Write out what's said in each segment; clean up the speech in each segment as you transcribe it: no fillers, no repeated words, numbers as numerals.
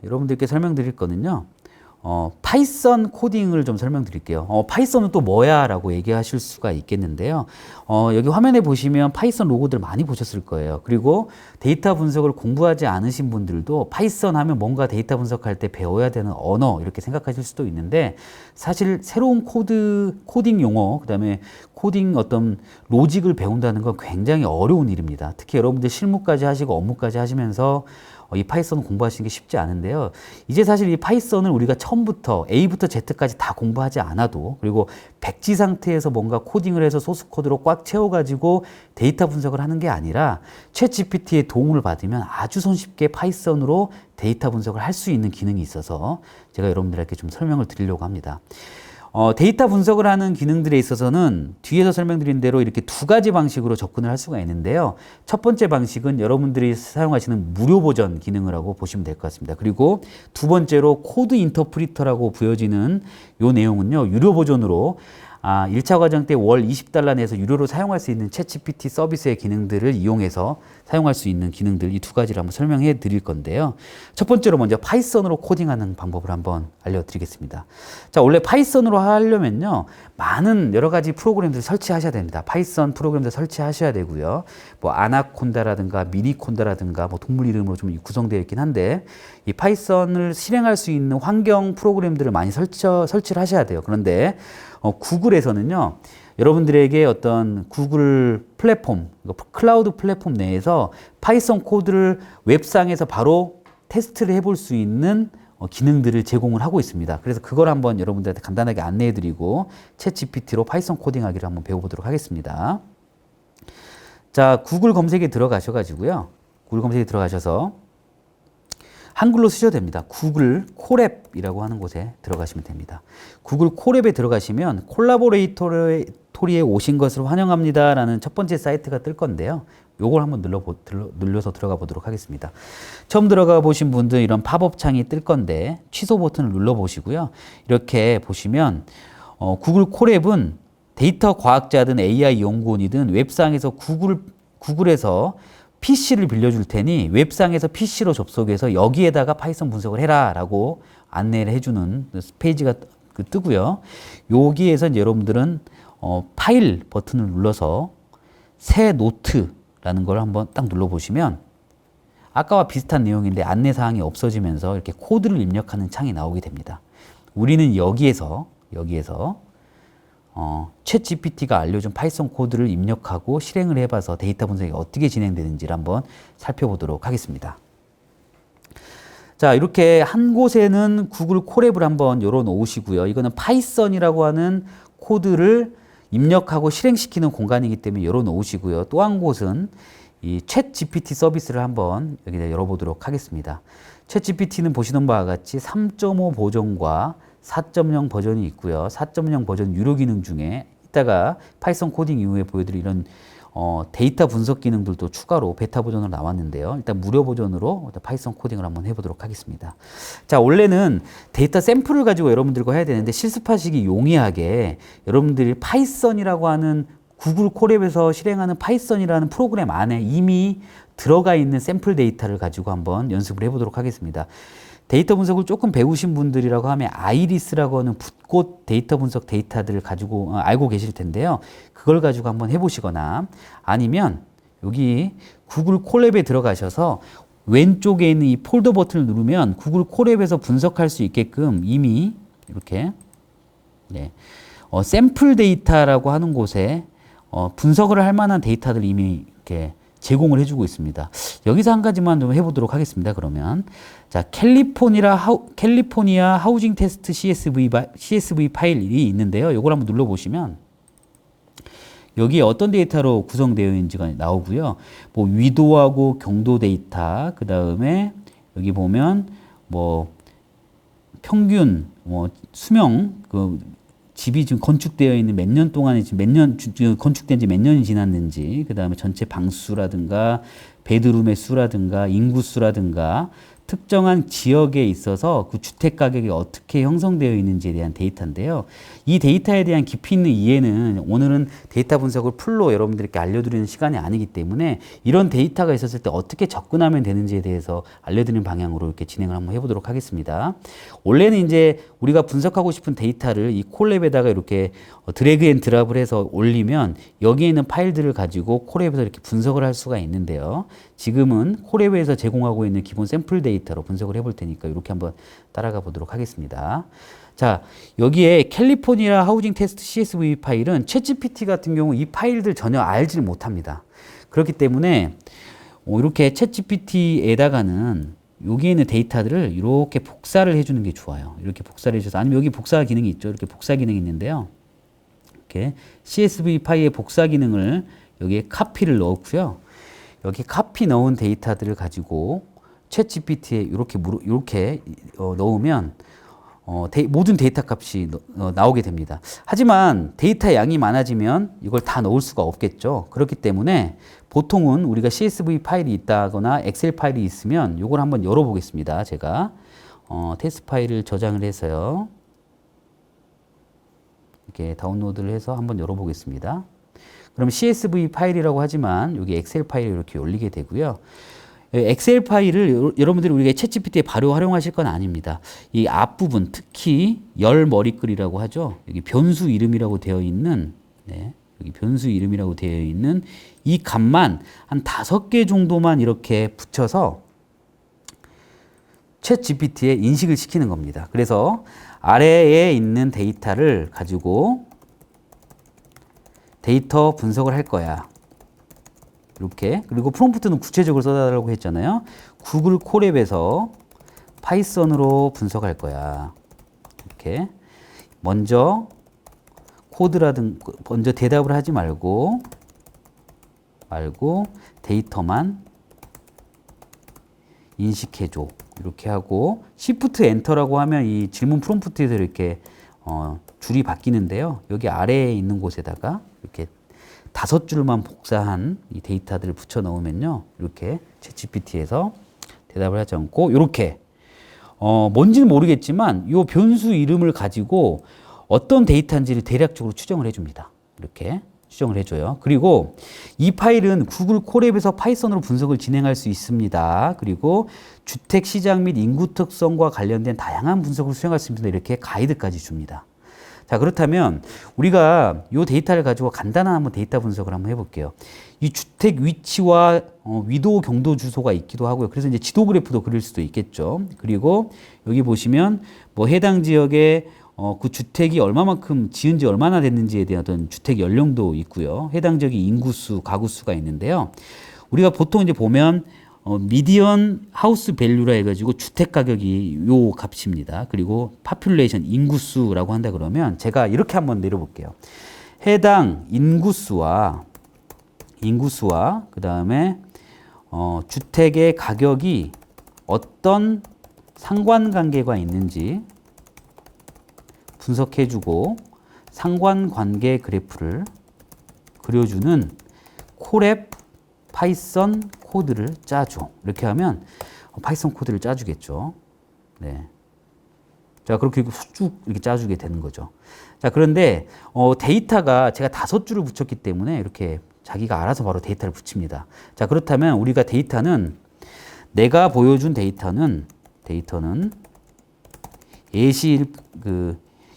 여러분들께 설명드릴 거는요. 파이썬 코딩을 좀 설명드릴게요. 파이썬은 또 뭐야? 라고 얘기하실 수가 있겠는데요. 여기 화면에 보시면 파이썬 로고들 많이 보셨을 거예요. 그리고 데이터 분석을 공부하지 않으신 분들도 파이썬 하면 뭔가 데이터 분석할 때 배워야 되는 언어 이렇게 생각하실 수도 있는데 사실 새로운 코딩 용어, 그 다음에 코딩 어떤 로직을 배운다는 건 굉장히 어려운 일입니다. 특히 여러분들 실무까지 하시고 업무까지 하시면서 이 파이썬 공부하시는 게 쉽지 않은데요. 이제 사실 이 파이썬을 우리가 처음부터 A부터 Z까지 다 공부하지 않아도, 그리고 백지 상태에서 뭔가 코딩을 해서 소스 코드로 꽉 채워가지고 데이터 분석을 하는 게 아니라 챗 GPT의 도움을 받으면 아주 손쉽게 파이썬으로 데이터 분석을 할 수 있는 기능이 있어서 제가 여러분들에게 좀 설명을 드리려고 합니다. 데이터 분석을 하는 기능들에 있어서는 뒤에서 설명드린 대로 이렇게 두 가지 방식으로 접근을 할 수가 있는데요. 첫 번째 방식은 여러분들이 사용하시는 무료 버전 기능이라고 보시면 될 것 같습니다. 그리고 두 번째로 코드 인터프리터라고 부여지는 이 내용은요, 유료 버전으로 1차 과정 때 월 20달러 내에서 유료로 사용할 수 있는 챗GPT 서비스의 기능들을 이용해서 사용할 수 있는 기능들, 이 두 가지를 한번 설명해 드릴 건데요. 첫 번째로 먼저 파이썬으로 코딩하는 방법을 한번 알려드리겠습니다. 자, 원래 파이썬으로 하려면요, 많은 여러 가지 프로그램들을 설치하셔야 됩니다. 파이썬 프로그램들 설치하셔야 되고요. 뭐 아나콘다라든가 미니콘다라든가 뭐 동물 이름으로 좀 구성되어 있긴 한데, 이 파이썬을 실행할 수 있는 환경 프로그램들을 많이 설치를 하셔야 돼요. 그런데 구글에서는요, 여러분들에게 어떤 구글 플랫폼, 클라우드 플랫폼 내에서 파이썬 코드를 웹상에서 바로 테스트를 해볼 수 있는 기능들을 제공을 하고 있습니다. 그래서 그걸 한번 여러분들한테 간단하게 안내해드리고 챗 GPT로 파이썬 코딩하기를 한번 배워보도록 하겠습니다. 자, 구글 검색에 들어가셔가지고요. 구글 검색에 들어가셔서 한글로 쓰셔도 됩니다. 구글 콜앱이라고 하는 곳에 들어가시면 됩니다. 구글 콜앱에 들어가시면 콜라보레이토리에 오신 것을 환영합니다 라는 첫 번째 사이트가 뜰 건데요. 요걸 한번 눌러서 들어가 보도록 하겠습니다. 처음 들어가 보신 분들 이런 팝업 창이 뜰 건데 취소 버튼을 눌러 보시고요. 이렇게 보시면 구글 콜앱은 데이터 과학자든 AI 연구원이든 웹상에서 구글에서 PC를 빌려줄 테니 웹상에서 PC로 접속해서 여기에다가 파이썬 분석을 해라 라고 안내를 해주는 페이지가 뜨고요. 여기에서 이제 여러분들은 파일 버튼을 눌러서 새 노트라는 걸 한번 딱 눌러보시면 아까와 비슷한 내용인데 안내사항이 없어지면서 이렇게 코드를 입력하는 창이 나오게 됩니다. 우리는 여기에서 챗 GPT가 알려준 파이썬 코드를 입력하고 실행을 해봐서 데이터 분석이 어떻게 진행되는지를 한번 살펴보도록 하겠습니다. 자, 이렇게 한 곳에는 구글 콜앱을 한번 열어 놓으시고요. 이거는 파이썬이라고 하는 코드를 입력하고 실행시키는 공간이기 때문에 열어 놓으시고요. 또 한 곳은 이 챗 GPT 서비스를 한번 여기다 열어보도록 하겠습니다. 챗 GPT는 보시는 바와 같이 3.5 버전과 4.0 버전이 있고요. 4.0 버전 유료 기능 중에 이따가 파이썬 코딩 이후에 보여드릴 이런 데이터 분석 기능들도 추가로 베타 버전으로 나왔는데요. 일단 무료 버전으로 파이썬 코딩을 한번 해보도록 하겠습니다. 자, 원래는 데이터 샘플을 가지고 여러분들과 해야 되는데 실습하시기 용이하게 여러분들이 파이썬이라고 하는 구글 콜앱에서 실행하는 파이썬이라는 프로그램 안에 이미 들어가 있는 샘플 데이터를 가지고 한번 연습을 해보도록 하겠습니다. 데이터 분석을 조금 배우신 분들이라고 하면 아이리스라고 하는 붓꽃 데이터 분석 데이터들을 가지고 알고 계실 텐데요. 그걸 가지고 한번 해보시거나 아니면 여기 구글 콜앱에 들어가셔서 왼쪽에 있는 이 폴더 버튼을 누르면 구글 콜앱에서 분석할 수 있게끔 이미 이렇게 샘플 데이터라고 하는 곳에 분석을 할 만한 데이터들 이미 이렇게 제공을 해주고 있습니다. 여기서 한 가지만 좀 해보도록 하겠습니다. 그러면 자, 캘리포니아 하우징 테스트 CSV 파일이 있는데요. 이걸 한번 눌러보시면 여기에 어떤 데이터로 구성되어 있는지가 나오고요. 뭐 위도하고 경도 데이터, 그 다음에 여기 보면 뭐 평균, 뭐 수명, 집이 지금 건축되어 있는 몇 년 동안에 지금 건축된 지 몇 년이 지났는지, 그 다음에 전체 방수라든가, 베드룸의 수라든가, 인구수라든가, 특정한 지역에 있어서 그 주택 가격이 어떻게 형성되어 있는지에 대한 데이터인데요. 이 데이터에 대한 깊이 있는 이해는 오늘은 데이터 분석을 풀로 여러분들께 알려드리는 시간이 아니기 때문에 이런 데이터가 있었을 때 어떻게 접근하면 되는지에 대해서 알려드리는 방향으로 이렇게 진행을 한번 해보도록 하겠습니다. 원래는 이제 우리가 분석하고 싶은 데이터를 이 콜랩에다가 이렇게 드래그 앤 드랍을 해서 올리면 여기에 있는 파일들을 가지고 콜랩에서 이렇게 분석을 할 수가 있는데요. 지금은 콜랩에서 제공하고 있는 기본 샘플 데이터로 분석을 해볼 테니까 이렇게 한번 따라가 보도록 하겠습니다. 자, 여기에 캘리포니아 하우징 테스트 CSV 파일은 챗GPT 같은 경우 이 파일들 전혀 알지를 못합니다. 그렇기 때문에 이렇게 챗GPT에다가는 여기에 있는 데이터들을 이렇게 복사를 해주는 게 좋아요. 이렇게 복사를 해줘서, 아니면 여기 복사 기능이 있죠. 이렇게 복사 기능이 있는데요. 이렇게 CSV 파일의 복사 기능을 여기에 카피를 넣었고요. 여기 카피 넣은 데이터들을 가지고 챗 GPT에 이렇게 넣으면 모든 데이터 값이 나오게 됩니다. 하지만 데이터 양이 많아지면 이걸 다 넣을 수가 없겠죠. 그렇기 때문에 보통은 우리가 CSV 파일이 있다거나 엑셀 파일이 있으면 이걸 한번 열어보겠습니다. 제가 테스트 파일을 저장을 해서요. 이렇게 다운로드를 해서 한번 열어보겠습니다. 그럼 CSV 파일이라고 하지만 여기 엑셀 파일을 이렇게 올리게 되고요. 엑셀 파일을 여러분들이 우리가 챗GPT에 바로 활용하실 건 아닙니다. 이 앞부분, 특히 열 머리글이라고 하죠. 여기 변수 이름이라고 되어 있는, 여기 변수 이름이라고 되어 있는 이 값만 한 5개 정도만 이렇게 붙여서 챗GPT에 인식을 시키는 겁니다. 그래서 아래에 있는 데이터를 가지고 데이터 분석을 할 거야. 이렇게. 그리고 프롬프트는 구체적으로 써달라고 했잖아요. 구글 콜앱에서 파이썬으로 분석할 거야. 이렇게. 먼저 먼저 대답을 하지 말고 데이터만 인식해줘. 이렇게 하고 Shift 엔터라고 하면 이 질문 프롬프트에서 이렇게 줄이 바뀌는데요. 여기 아래에 있는 곳에다가 이렇게 5줄만 복사한 이 데이터들을 붙여 넣으면요. 이렇게 챗GPT에서 대답을 하지 않고 이렇게 뭔지는 모르겠지만 이 변수 이름을 가지고 어떤 데이터인지를 대략적으로 추정을 해줍니다. 이렇게 추정을 해줘요. 그리고 이 파일은 구글 콜앱에서 파이썬으로 분석을 진행할 수 있습니다. 그리고 주택 시장 및 인구 특성과 관련된 다양한 분석을 수행할 수 있습니다. 이렇게 가이드까지 줍니다. 자, 그렇다면 우리가 이 데이터를 가지고 간단한 한번 데이터 분석을 한번 해볼게요. 이 주택 위치와 위도 경도 주소가 있기도 하고요. 그래서 이제 지도 그래프도 그릴 수도 있겠죠. 그리고 여기 보시면 뭐 해당 지역에 그 주택이 얼마만큼 지은 지 얼마나 됐는지에 대한 어떤 주택 연령도 있고요. 해당 지역의 인구수, 가구수가 있는데요. 우리가 보통 이제 보면 미디언 하우스 밸류라 해가지고 주택 가격이 요 값입니다. 그리고 파퓰레이션 인구수라고 한다 그러면 제가 이렇게 한번 내려볼게요. 해당 인구수와 그 다음에 주택의 가격이 어떤 상관관계가 있는지 분석해주고 상관관계 그래프를 그려주는 콜앱 파이썬 코드를 짜줘. 이렇게 하면 파이썬 코드를 짜주겠죠. 네. 자, 그렇게 쭉 이렇게 짜주게 되는 거죠. 자, 그런데 데이터가 제가 5줄을 붙였기 때문에 이렇게 자기가 알아서 바로 데이터를 붙입니다. 자, 그렇다면 우리가 내가 보여준 데이터는 예시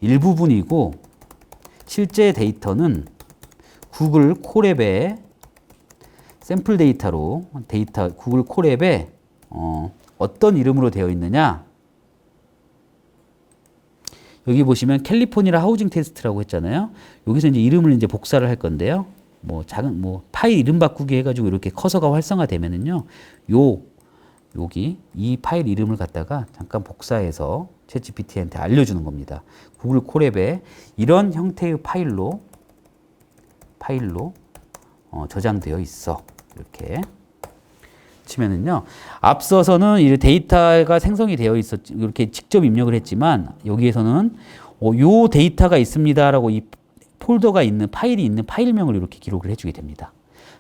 일부분이고 실제 데이터는 구글 콜앱의 샘플 데이터로 구글 콜앱에 어떤 이름으로 되어 있느냐? 여기 보시면 캘리포니아 하우징 테스트라고 했잖아요. 여기서 이제 이름을 이제 복사를 할 건데요. 파일 이름 바꾸기 해가지고 이렇게 커서가 활성화되면은요. 여기 이 파일 이름을 갖다가 잠깐 복사해서 챗GPT한테 알려주는 겁니다. 구글 콜앱에 이런 형태의 파일로 저장되어 있어. 이렇게 치면은요. 앞서서는 이 데이터가 생성이 되어 있었지, 이렇게 직접 입력을 했지만 여기에서는 요 데이터가 있습니다라고 이 폴더가 있는 파일이 있는 파일명을 이렇게 기록을 해주게 됩니다.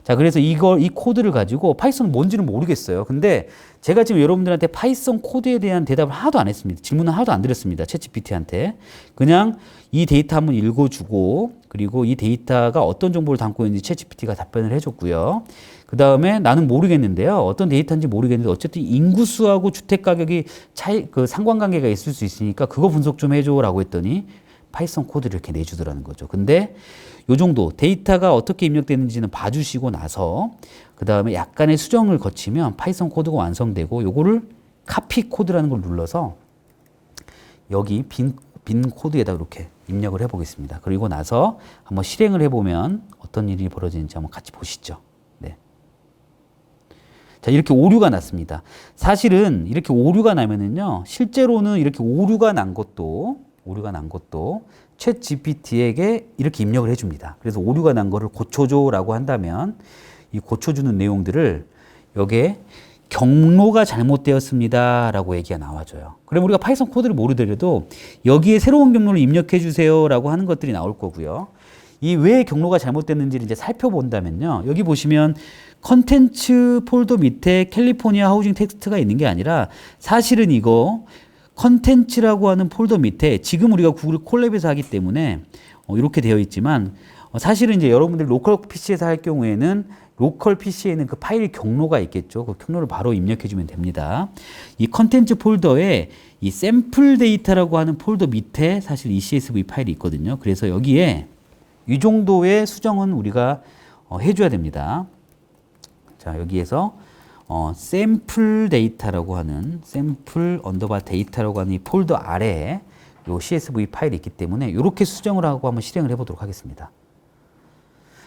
자, 그래서 이 코드를 가지고 파이썬은 뭔지는 모르겠어요. 근데 제가 지금 여러분들한테 파이썬 코드에 대한 대답을 하나도 안 했습니다. 질문은 하나도 안 드렸습니다. 챗GPT한테. 그냥 이 데이터 한번 읽어주고, 그리고 이 데이터가 어떤 정보를 담고 있는지 챗GPT가 답변을 해줬고요. 그 다음에 나는 모르겠는데요. 어떤 데이터인지 모르겠는데 어쨌든 인구수하고 주택 가격이 상관관계가 있을 수 있으니까 그거 분석 좀 해줘라고 했더니 파이썬 코드를 이렇게 내주더라는 거죠. 근데 요 정도 데이터가 어떻게 입력되는지는 봐주시고 나서 그 다음에 약간의 수정을 거치면 파이썬 코드가 완성되고 요거를 카피 코드라는 걸 눌러서 여기 빈 코드에다 이렇게 입력을 해보겠습니다. 그리고 나서 한번 실행을 해보면 어떤 일이 벌어지는지 한번 같이 보시죠. 네. 자, 이렇게 오류가 났습니다. 사실은 이렇게 오류가 나면은요, 실제로는 이렇게 오류가 난 것도 챗 GPT에게 이렇게 입력을 해줍니다. 그래서 오류가 난 거를 고쳐줘라고 한다면 이 고쳐주는 내용들을 여기에 경로가 잘못되었습니다 라고 얘기가 나와줘요. 그럼 우리가 파이썬 코드를 모르더라도 여기에 새로운 경로를 입력해 주세요 라고 하는 것들이 나올 거고요. 이 왜 경로가 잘못됐는지를 이제 살펴본다면요. 여기 보시면 컨텐츠 폴더 밑에 캘리포니아 하우징 텍스트가 있는 게 아니라 사실은 이거 컨텐츠라고 하는 폴더 밑에 지금 우리가 구글 콜랩에서 하기 때문에 이렇게 되어 있지만 사실은 이제 여러분들이 로컬 PC에서 할 경우에는 로컬 PC에는 그 파일 경로가 있겠죠. 그 경로를 바로 입력해 주면 됩니다. 이 컨텐츠 폴더에 이 샘플 데이터라고 하는 폴더 밑에 사실 이 CSV 파일이 있거든요. 그래서 여기에 이 정도의 수정은 우리가 해줘야 됩니다. 자, 여기에서 샘플 데이터라고 하는 샘플 언더바 데이터라고 하는 이 폴더 아래에 요 CSV 파일이 있기 때문에 이렇게 수정을 하고 한번 실행을 해보도록 하겠습니다.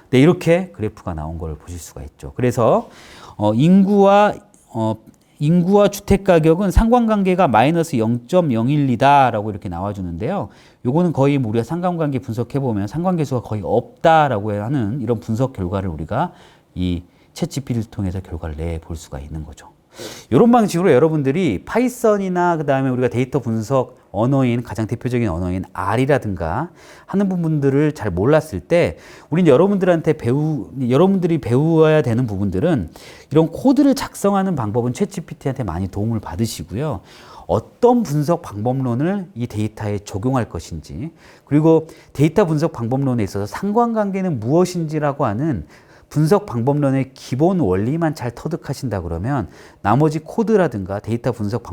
네, 이렇게 그래프가 나온 걸 보실 수가 있죠. 그래서 인구와 주택 가격은 상관관계가 마이너스 0.012다라고 이렇게 나와주는데요. 요거는 거의 우리가 상관관계 분석해 보면 상관계수가 거의 없다라고 하는 이런 분석 결과를 우리가 이 챗GPT를 통해서 결과를 내볼 수가 있는 거죠. 이런 방식으로 여러분들이 파이썬이나 그 다음에 우리가 데이터 분석 언어인 가장 대표적인 언어인 R이라든가 하는 부분들을 잘 몰랐을 때 우리 여러분들이 배워야 되는 부분들은 이런 코드를 작성하는 방법은 챗GPT한테 많이 도움을 받으시고요. 어떤 분석 방법론을 이 데이터에 적용할 것인지, 그리고 데이터 분석 방법론에 있어서 상관관계는 무엇인지라고 하는 분석 방법론의 기본 원리만 잘 터득하신다 그러면 나머지 코드라든가 데이터 분석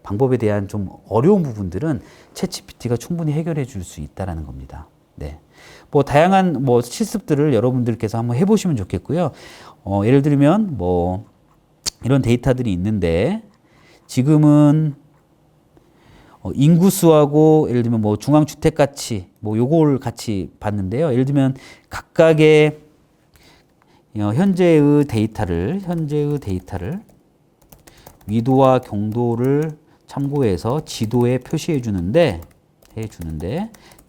방법에 대한 좀 어려운 부분들은 챗GPT가 충분히 해결해 줄 수 있다라는 겁니다. 네. 뭐 다양한 실습들을 여러분들께서 한번 해보시면 좋겠고요. 예를 들면 이런 데이터들이 있는데 지금은 인구수하고 예를 들면 중앙주택 가치 요걸 같이 봤는데요. 예를 들면 각각의 현재의 데이터를 위도와 경도를 참고해서 지도에 표시해 주는데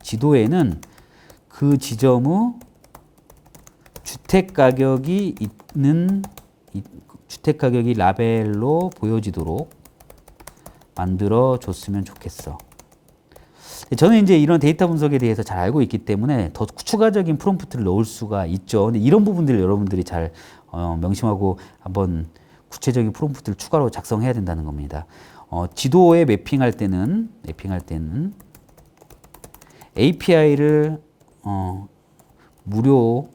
지도에는 그 지점의 주택 가격이 라벨로 보여지도록 만들어 줬으면 좋겠어. 저는 이제 이런 데이터 분석에 대해서 잘 알고 있기 때문에 더 추가적인 프롬프트를 넣을 수가 있죠. 근데 이런 부분들을 여러분들이 잘 명심하고 한번 구체적인 프롬프트를 추가로 작성해야 된다는 겁니다. 지도에 매핑할 때는 API를 무료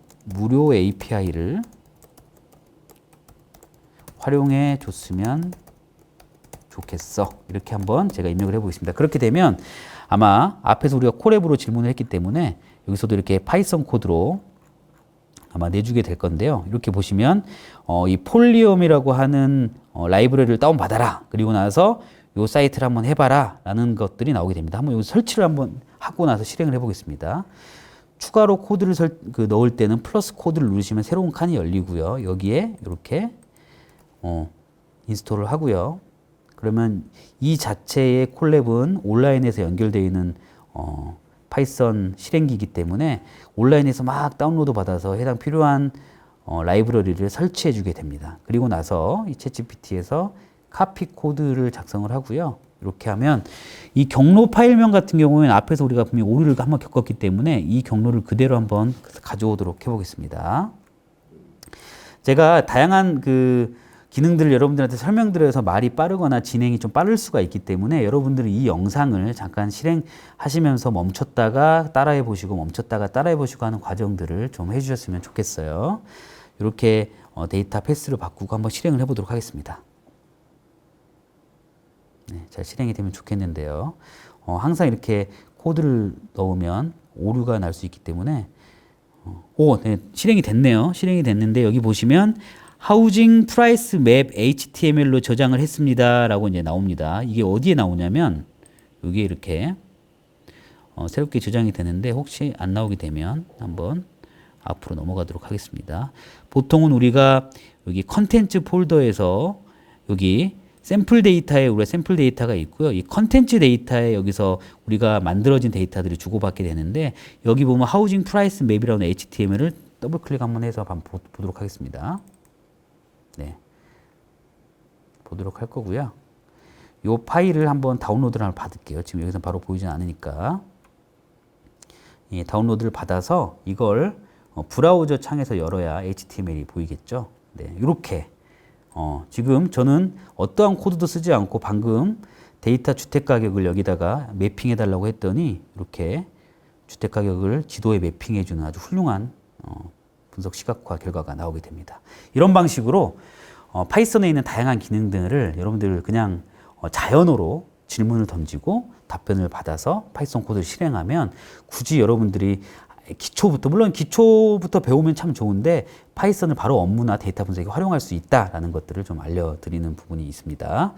API를 활용해 줬으면 좋겠어. 이렇게 한번 제가 입력을 해보겠습니다. 그렇게 되면 아마 앞에서 우리가 콜앱으로 질문을 했기 때문에 여기서도 이렇게 파이썬 코드로 아마 내주게 될 건데요. 이렇게 보시면 이 폴리엄이라고 하는 라이브러리를 다운받아라. 그리고 나서 이 사이트를 한번 해봐라 라는 것들이 나오게 됩니다. 한번 이 설치를 한번 하고 나서 실행을 해보겠습니다. 추가로 코드를 넣을 때는 플러스 코드를 누르시면 새로운 칸이 열리고요. 여기에 이렇게 인스톨을 하고요. 그러면 이 자체의 콜랩은 온라인에서 연결되어 있는 파이썬 실행기이기 때문에 온라인에서 막 다운로드 받아서 해당 필요한 라이브러리를 설치해 주게 됩니다. 그리고 나서 이 챗GPT에서 카피 코드를 작성을 하고요. 이렇게 하면 이 경로 파일명 같은 경우에는 앞에서 우리가 분명히 오류를 한번 겪었기 때문에 이 경로를 그대로 한번 가져오도록 해보겠습니다. 제가 다양한 그 기능들을 여러분들한테 설명드려서 말이 빠르거나 진행이 좀 빠를 수가 있기 때문에 여러분들이 이 영상을 잠깐 실행하시면서 멈췄다가 따라해 보시고 멈췄다가 따라해 보시고 하는 과정들을 좀 해주셨으면 좋겠어요. 이렇게 데이터 패스를 바꾸고 한번 실행을 해보도록 하겠습니다. 네, 잘 실행이 되면 좋겠는데요. 항상 이렇게 코드를 넣으면 오류가 날 수 있기 때문에 네, 실행이 됐네요. 실행이 됐는데 여기 보시면 하우징 프라이스 맵 HTML로 저장을 했습니다 라고 이제 나옵니다. 이게 어디에 나오냐면 여기에 이렇게 새롭게 저장이 되는데 혹시 안 나오게 되면 한번 앞으로 넘어가도록 하겠습니다. 보통은 우리가 여기 컨텐츠 폴더에서 여기 샘플 데이터에 우리가 샘플 데이터가 있고요. 이 컨텐츠 데이터에 여기서 우리가 만들어진 데이터들이 주고받게 되는데 여기 보면 하우징 프라이스 맵이라는 HTML을 더블 클릭 한번 해서 한번 보도록 하겠습니다. 네. 보도록 할 거고요. 이 파일을 한번 다운로드를 한번 받을게요. 지금 여기서 바로 보이진 않으니까. 예, 다운로드를 받아서 이걸 브라우저 창에서 열어야 HTML이 보이겠죠. 네, 이렇게 지금 저는 어떠한 코드도 쓰지 않고 방금 데이터 주택 가격을 여기다가 매핑해 달라고 했더니 이렇게 주택 가격을 지도에 매핑해 주는 아주 훌륭한 분석 시각화 결과가 나오게 됩니다. 이런 방식으로 파이썬에 있는 다양한 기능들을 여러분들 그냥 자연어로 질문을 던지고 답변을 받아서 파이썬 코드를 실행하면 굳이 여러분들이 물론 기초부터 배우면 참 좋은데 파이썬을 바로 업무나 데이터 분석에 활용할 수 있다라는 것들을 좀 알려드리는 부분이 있습니다.